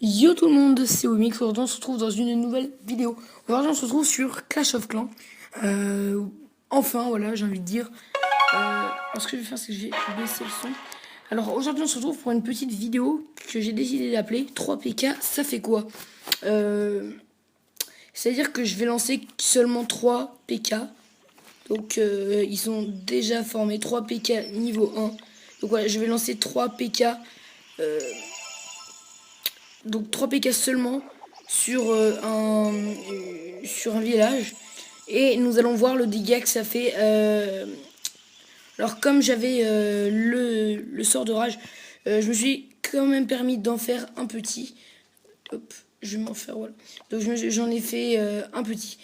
Yo tout le monde, c'est Omix. Aujourd'hui on se retrouve dans une nouvelle vidéo. Aujourd'hui on se retrouve sur Clash of Clans. Enfin voilà, j'ai envie de dire. Alors ce que je vais faire, c'est que je vais baisser le son. Alors aujourd'hui on se retrouve pour une petite vidéo que j'ai décidé d'appeler 3 PK, ça fait quoi? C'est-à-dire que je vais lancer seulement 3 PK. Donc ils sont déjà formés, 3 PK niveau 1. Donc voilà, je vais lancer 3 PK. Donc 3 PK seulement sur un village. Et nous allons voir le dégât que ça fait. Alors comme j'avais le sort de rage, je me suis quand même permis d'en faire un petit. Hop, je vais m'en faire, voilà. Donc j'en ai fait un petit.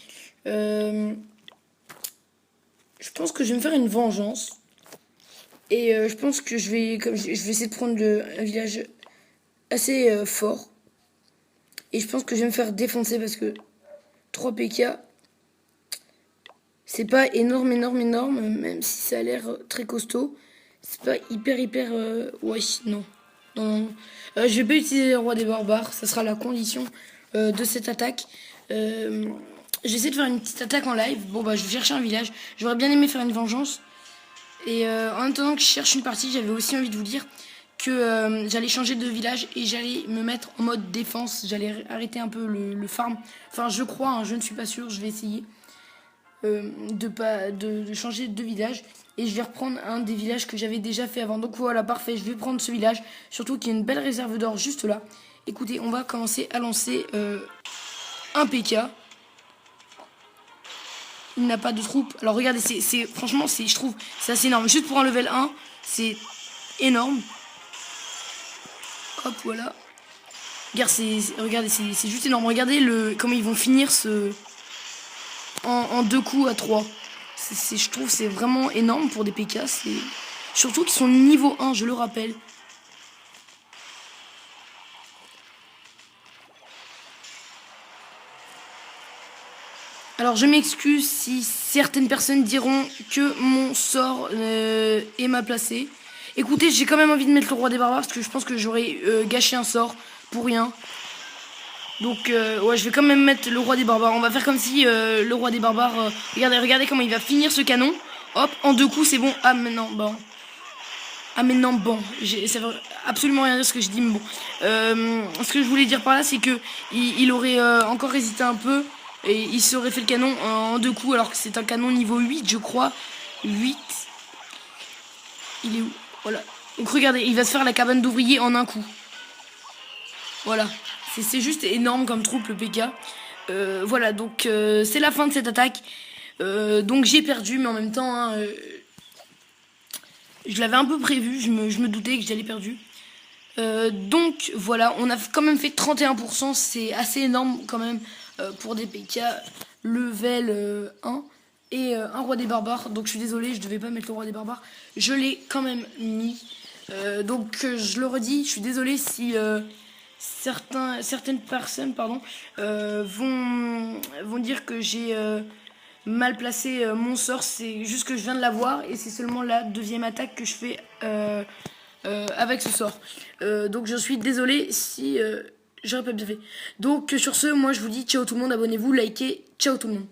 Je pense que je vais me faire une vengeance. Et je pense que je vais essayer de prendre un village assez fort. Et je pense que je vais me faire défoncer parce que 3 PK, c'est pas énorme, même si ça a l'air très costaud. C'est pas hyper, ouais, non. Je vais pas utiliser le roi des barbares, ça sera la condition de cette attaque. J'essaie de faire une petite attaque en live. Bon bah je vais chercher un village. J'aurais bien aimé faire une vengeance. Et en attendant que je cherche une partie, j'avais aussi envie de vous dire que j'allais changer de village et j'allais me mettre en mode défense. J'allais arrêter un peu le farm. Enfin, je crois, hein, je ne suis pas sûr, je vais essayer de changer de village. Et je vais reprendre un des villages que j'avais déjà fait avant. Donc voilà, parfait, je vais prendre ce village. Surtout qu'il y a une belle réserve d'or juste là. Écoutez, on va commencer à lancer un PK. Il n'a pas de troupes. Alors regardez, franchement, je trouve, c'est assez énorme. Juste pour un level 1, c'est énorme. Hop, voilà. Regardez, c'est juste énorme. Regardez comment ils vont finir en 2 coups à 3. Je trouve c'est vraiment énorme pour des PK. Surtout qu'ils sont niveau 1, je le rappelle. Alors je m'excuse si certaines personnes diront que mon sort est mal placé. Écoutez, j'ai quand même envie de mettre le roi des barbares parce que je pense que j'aurais gâché un sort pour rien. Donc ouais, je vais quand même mettre le roi des barbares. On va faire comme si le roi des barbares... regardez comment il va finir ce canon. Hop, en 2 coups c'est bon. Ah mais non, bon. Ah mais non, bon. Ça veut absolument rien dire ce que je dis, mais bon. Ce que je voulais dire par là, c'est que il aurait encore hésité un peu. Et il s'aurait fait le canon en 2 coups alors que c'est un canon niveau 8 je crois. 8. Il est où? Voilà. Donc regardez, il va se faire la cabane d'ouvriers en 1 coup. Voilà. C'est juste énorme comme troupe le PK. Voilà, donc c'est la fin de cette attaque. Donc j'ai perdu, mais en même temps, hein, je l'avais un peu prévu. Je me doutais que j'allais perdu. Donc voilà, on a quand même fait 31%. C'est assez énorme quand même pour des PK level 1. Et un roi des barbares. Donc je suis désolée, je devais pas mettre le roi des barbares. Je l'ai quand même mis. Donc je le redis, je suis désolée si certaines personnes vont dire que j'ai mal placé mon sort. C'est juste que je viens de l'avoir et c'est seulement la 2e attaque que je fais avec ce sort. Donc je suis désolée si j'aurais pas bien fait. Donc sur ce, moi je vous dis ciao tout le monde, abonnez-vous, likez, ciao tout le monde.